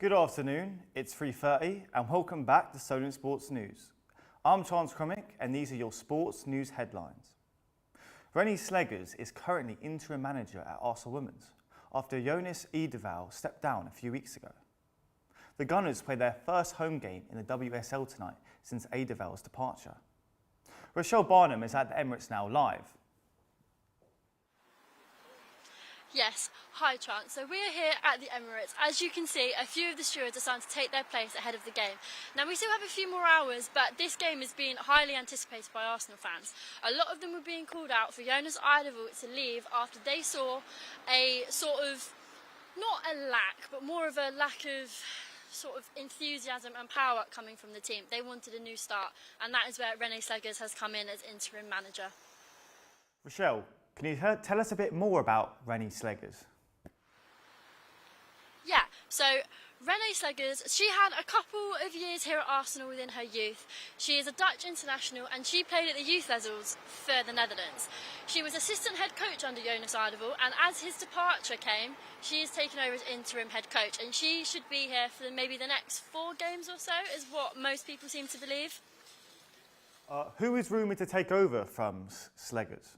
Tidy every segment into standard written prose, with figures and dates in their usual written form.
Good afternoon, it's 3:30 and welcome back to Solent Sports News. I'm Chance Crummick and these are your sports news headlines. Rennie Sleggers is currently interim manager at Arsenal Women's after Jonas Edeval stepped down a few weeks ago. The Gunners play their first home game in the WSL tonight since Edeval's departure. Rochelle Barnum is at the Emirates now live. Yes, hi Chance. So we're here at the Emirates. As you can see, a few of the stewards are starting to take their place ahead of the game. Now we still have a few more hours, but this game is being highly anticipated by Arsenal fans. A lot of them were being called out for Jonas Edeval to leave after they saw a sort of, not a lack, but more of a lack of sort of enthusiasm and power coming from the team. They wanted a new start, and that is where Rennie Sleggers has come in as interim manager. Rochelle, can you tell us a bit more about Rennie Sleggers? Yeah, so Rennie Sleggers, she had a couple of years here at Arsenal within her youth. She is a Dutch international and she played at the youth levels for the Netherlands. She was assistant head coach under Jonas Edeval, and as his departure came, she is taken over as interim head coach, and she should be here for maybe the next 4 games or so, is what most people seem to believe. Who is rumoured to take over from Sleggers?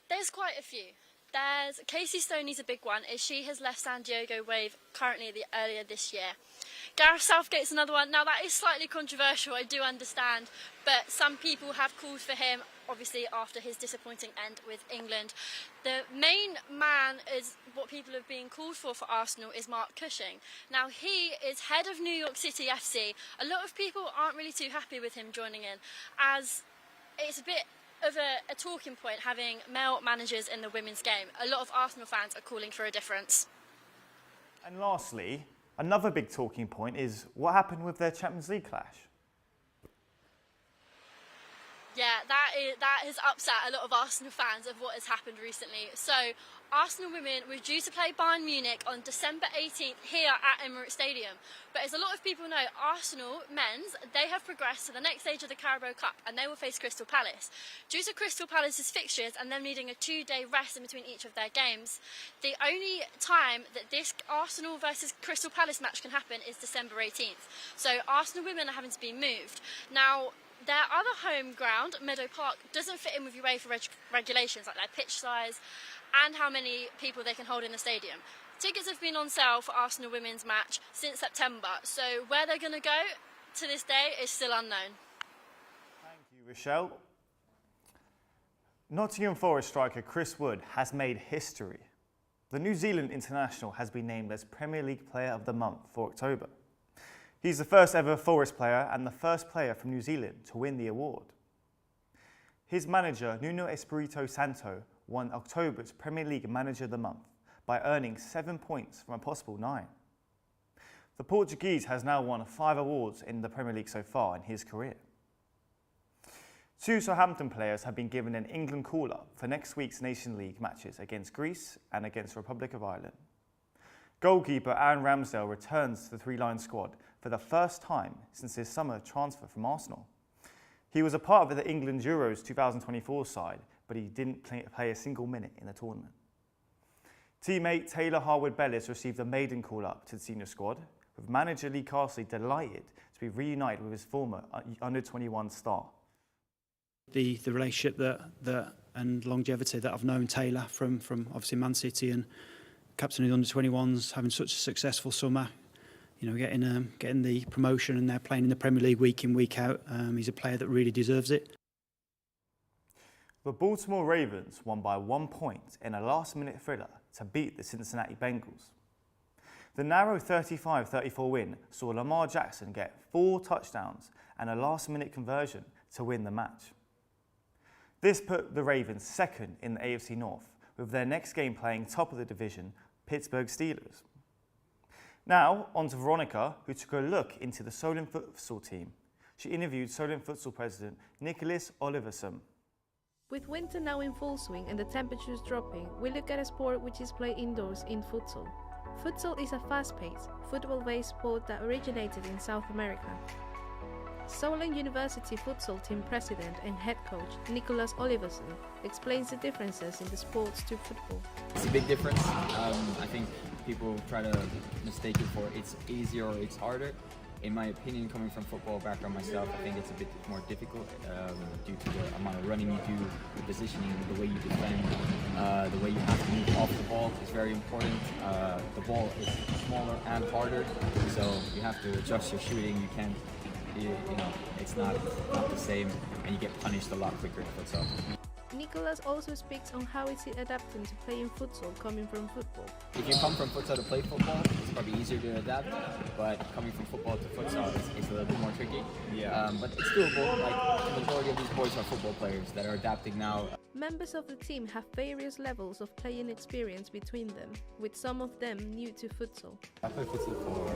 There's quite a few. There's Casey Stoney's a big one, as she has left San Diego Wave currently earlier this year. Gareth Southgate's another one. Now that is slightly controversial, I do understand, but some people have called for him, obviously after his disappointing end with England. The main man is what people have been called for Arsenal is Mark Cushing. Now he is head of New York City FC. A lot of people aren't really too happy with him joining in, as it's a bit of a talking point having male managers in the women's game. A lot of Arsenal fans are calling for a difference. And lastly, another big talking point is what happened with their Champions League clash. Yeah, that has upset a lot of Arsenal fans of what has happened recently. So, Arsenal women were due to play Bayern Munich on December 18th here at Emirates Stadium. But as a lot of people know, Arsenal men's, they have progressed to the next stage of the Carabao Cup and they will face Crystal Palace. Due to Crystal Palace's fixtures and them needing a 2-day rest in between each of their games, the only time that this Arsenal versus Crystal Palace match can happen is December 18th. So, Arsenal women are having to be moved. Now, their other home ground, Meadow Park, doesn't fit in with UEFA regulations like their pitch size and how many people they can hold in the stadium. Tickets have been on sale for Arsenal women's match since September, so where they're going to go to this day is still unknown. Thank you, Rochelle. Nottingham Forest striker Chris Wood has made history. The New Zealand international has been named as Premier League Player of the Month for October. He's the first ever Forest player and the first player from New Zealand to win the award. His manager, Nuno Espirito Santo, won October's Premier League Manager of the Month by earning 7 points from a possible 9. The Portuguese has now won 5 awards in the Premier League so far in his career. 2 Southampton players have been given an England call-up for next week's Nation League matches against Greece and against the Republic of Ireland. Goalkeeper Aaron Ramsdale returns to the 3-line squad for the first time since his summer transfer from Arsenal. He was a part of the England Euros 2024 side, but he didn't play a single minute in the tournament. Teammate Taylor Harwood-Bellis received a maiden call-up to the senior squad, with manager Lee Carsley delighted to be reunited with his former under-21 star. The relationship that and longevity that I've known Taylor from obviously Man City and captain of the under-21s, having such a successful summer, you know, getting the promotion and they're playing in the Premier League week in, week out. He's a player that really deserves it. The Baltimore Ravens won by 1 point in a last-minute thriller to beat the Cincinnati Bengals. The narrow 35-34 win saw Lamar Jackson get 4 touchdowns and a last-minute conversion to win the match. This put the Ravens second in the AFC North, with their next game playing top of the division, Pittsburgh Steelers. Now, on to Veronica, who took a look into the Solent futsal team. She interviewed Solent futsal president Nicholas Oliverson. With winter now in full swing and the temperatures dropping, we look at a sport which is played indoors in futsal. Futsal is a fast-paced, football-based sport that originated in South America. Solent University futsal team president and head coach Nicholas Oliverson explains the differences in the sports to football. It's a big difference. I think people try to mistake it for it's easier or it's harder. In my opinion, coming from football background myself, I think it's a bit more difficult due to the amount of running you do, the positioning, the way you defend, the way you have to move off the ball is very important. The ball is smaller and harder, so you have to adjust your shooting. You can't, you know, it's not the same, and you get punished a lot quicker in futsal. Nicholas also speaks on how is it adapting to playing futsal coming from football. If you come from futsal to play football, it's probably easier to adapt, but coming from football to futsal is a little bit more tricky. Yeah. But it's doable. Like, the majority of these boys are football players that are adapting now. Members of the team have various levels of playing experience between them, with some of them new to futsal. I've played futsal for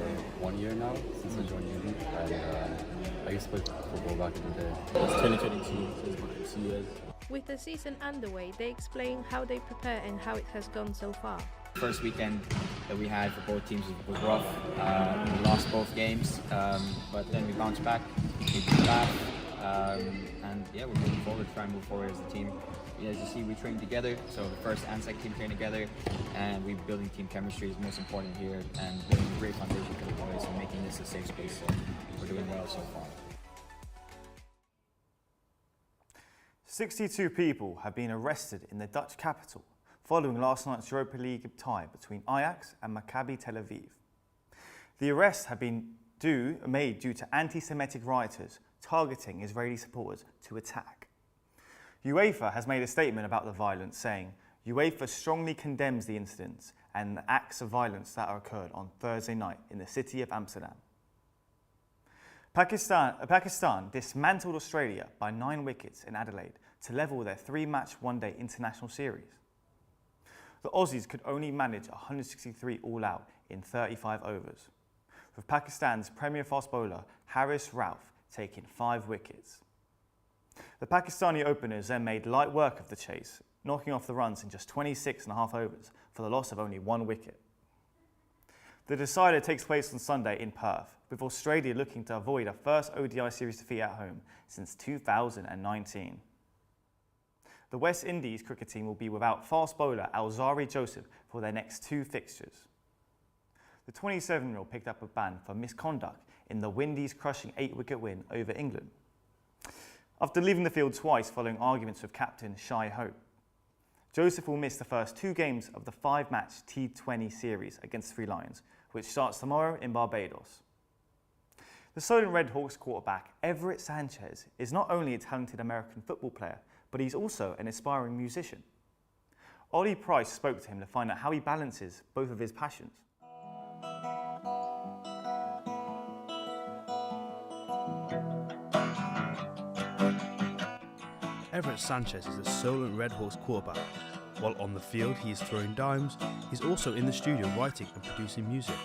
1 year now, since I joined uni, and I used to play football back in the day. It's 2022, so it's about 2 years. With the season underway, they explain how they prepare and how it has gone so far. First weekend that we had for both teams was rough. We lost both games, but then we bounced back, we beat back, and yeah, we're moving forward, trying to move forward as a team. As you see, we train together, so the first and second team train together, and we're building team chemistry is most important here, and building a great foundation for the boys and making this a safe space, so we're doing well so far. 62 people have been arrested in the Dutch capital following last night's Europa League tie between Ajax and Maccabi Tel Aviv. The arrests have been made due to anti-Semitic rioters targeting Israeli supporters to attack. UEFA has made a statement about the violence, saying UEFA strongly condemns the incidents and the acts of violence that occurred on Thursday night in the city of Amsterdam. Pakistan dismantled Australia by 9 wickets in Adelaide to level their 3-match one-day international series. The Aussies could only manage 163 all-out in 35 overs, with Pakistan's premier fast bowler Haris Rauf taking 5 wickets. The Pakistani openers then made light work of the chase, knocking off the runs in just 26.5 overs for the loss of only 1 wicket. The decider takes place on Sunday in Perth, with Australia looking to avoid a first ODI series defeat at home since 2019. The West Indies cricket team will be without fast bowler Alzari Joseph for their next 2 fixtures. The 27-year-old picked up a ban for misconduct in the Windies' crushing 8-wicket win over England, after leaving the field twice following arguments with captain Shai Hope. Joseph will miss the first 2 games of the 5-match T20 series against 3 Lions, which starts tomorrow in Barbados. The Solent Red Hawks quarterback Everett Sanchez is not only a talented American football player, but he's also an aspiring musician. Ollie Price spoke to him to find out how he balances both of his passions. Everett Sanchez is the Solent Red Hawks quarterback. While on the field he is throwing dimes, he's also in the studio writing and producing music.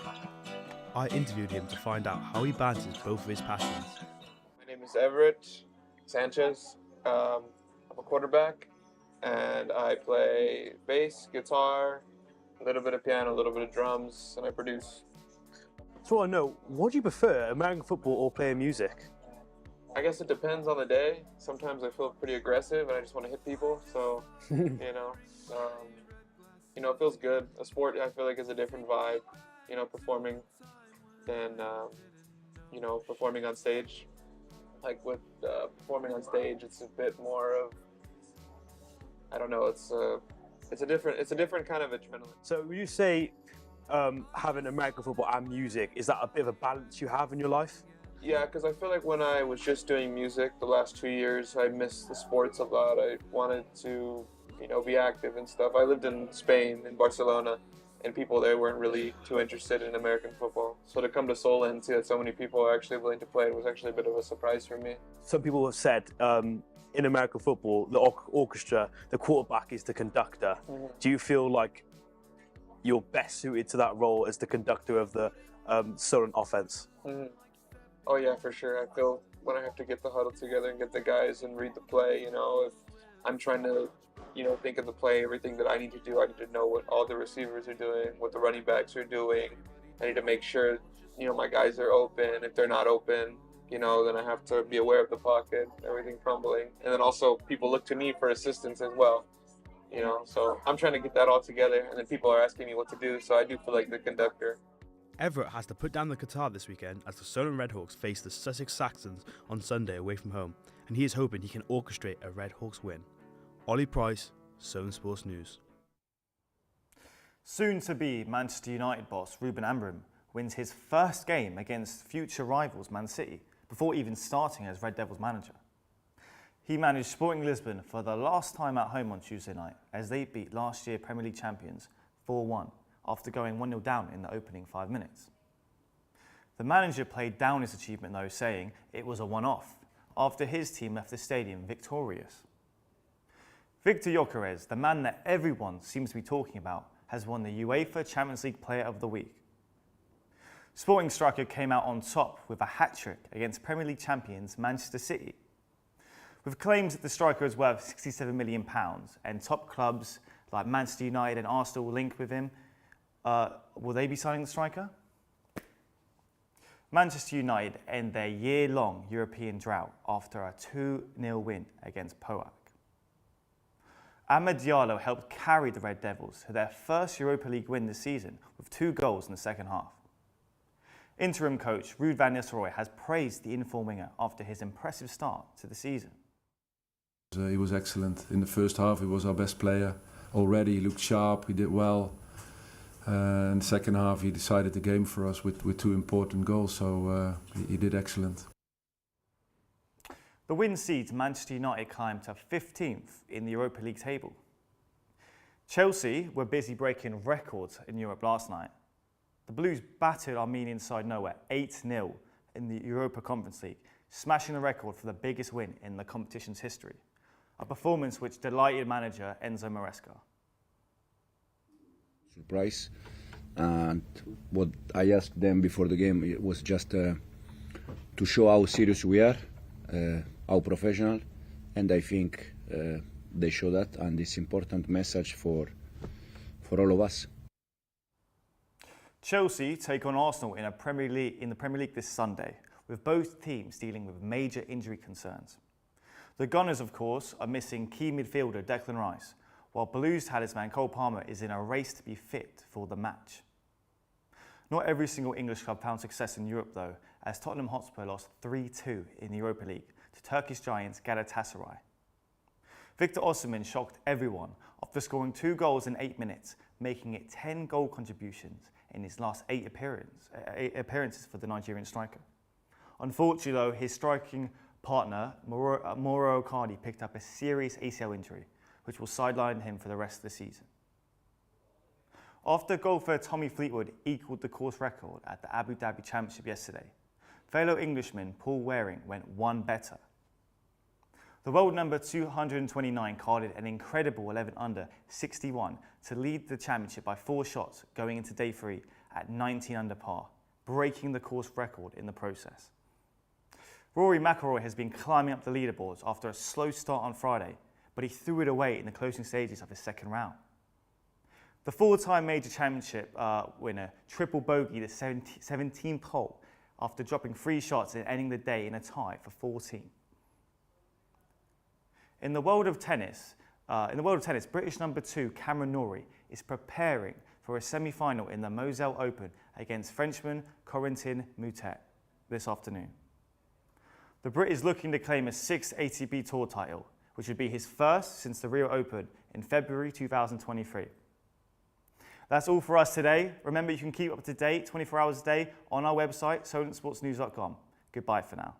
I interviewed him to find out how he balances both of his passions. My name is Everett Sanchez. I'm a quarterback, and I play bass, guitar, a little bit of piano, a little bit of drums, and I produce. So I know, what do you prefer, American football or playing music? I guess it depends on the day. Sometimes I feel pretty aggressive and I just want to hit people, so it feels good. A sport, I feel like, is a different vibe, performing than performing on stage. Like with performing on stage, it's a bit more of, I don't know, it's a different kind of adrenaline. So would you say having American football and music, is that a bit of a balance you have in your life? Yeah, because I feel like when I was just doing music the last 2 years, I missed the sports a lot. I wanted to, be active and stuff. I lived in Spain, in Barcelona, and people there weren't really too interested in American football. So to come to Solent and see that so many people are actually willing to play it was actually a bit of a surprise for me. Some people have said in American football, the orchestra, the quarterback is the conductor. Mm-hmm. Do you feel like you're best suited to that role as the conductor of the Solent offense? Mm-hmm. Oh yeah, for sure. I feel when I have to get the huddle together and get the guys and read the play, if I'm trying to, think of the play, everything that I need to do, I need to know what all the receivers are doing, what the running backs are doing. I need to make sure, my guys are open. If they're not open, then I have to be aware of the pocket, everything crumbling. And then also people look to me for assistance as well. you know. So I'm trying to get that all together, and then people are asking me what to do, so I do feel like the conductor. Everett has to put down the guitar this weekend as the Solent Redhawks face the Sussex Saxons on Sunday away from home, and he is hoping he can orchestrate a Redhawks win. Ollie Price, Solent Sports News. Soon-to-be Manchester United boss Ruben Amorim wins his first game against future rivals Man City before even starting as Red Devils manager. He managed Sporting Lisbon for the last time at home on Tuesday night as they beat last year Premier League champions 4-1 after going 1-0 down in the opening 5 minutes. The manager played down his achievement though, saying it was a one-off after his team left the stadium victorious. Victor Gyökeres, the man that everyone seems to be talking about, has won the UEFA Champions League Player of the Week. Sporting striker came out on top with a hat-trick against Premier League champions Manchester City. With claims that the striker is worth £67 million and top clubs like Manchester United and Arsenal linked with him, will they be signing the striker? Manchester United end their year-long European drought after a 2-0 win against Poak. Amad Diallo helped carry the Red Devils to their first Europa League win this season with 2 goals in the second half. Interim coach Ruud van Nistelrooy has praised the informed winger after his impressive start to the season. He was excellent. In the first half he was our best player already. He looked sharp, he did well. In the second half he decided the game for us with 2 important goals, so he did excellent. The win sees Manchester United climb to 15th in the Europa League table. Chelsea were busy breaking records in Europe last night. The Blues battered Armenian side Nowhere 8-0 in the Europa Conference League, smashing the record for the biggest win in the competition's history. A performance which delighted manager Enzo Maresca. Surprise, and what I asked them before the game it was just to show how serious we are, how professional, and I think they show that, and it's important message for all of us. Chelsea take on Arsenal in the Premier League this Sunday, with both teams dealing with major injury concerns. The Gunners, of course, are missing key midfielder Declan Rice, while Blues talisman Cole Palmer is in a race to be fit for the match. Not every single English club found success in Europe though, as Tottenham Hotspur lost 3-2 in the Europa League to Turkish giants Galatasaray. Victor Osimhen shocked everyone after scoring 2 goals in 8 minutes, making it 10 goal contributions in his last 8 appearances for the Nigerian striker. Unfortunately though, his striking partner Mauro Icardi picked up a serious ACL injury, which will sideline him for the rest of the season. After golfer Tommy Fleetwood equalled the course record at the Abu Dhabi Championship yesterday, fellow Englishman Paul Waring went 1 better. The world number 229 carded an incredible 11 under 61 to lead the championship by 4 shots going into day 3 at 19 under par, breaking the course record in the process. Rory McIlroy has been climbing up the leaderboards after a slow start on Friday, but he threw it away in the closing stages of his second round. The 4-time major championship winner triple bogeyed the 17th hole after dropping 3 shots and ending the day in a tie for 14. In the world of tennis, British number 2 Cameron Norrie is preparing for a semi-final in the Moselle Open against Frenchman Corentin Moutet this afternoon. The Brit is looking to claim a 6th ATP Tour title, which would be his first since the Rio Open in February 2023. That's all for us today. Remember, you can keep up to date 24 hours a day on our website, solentsportsnews.com. Goodbye for now.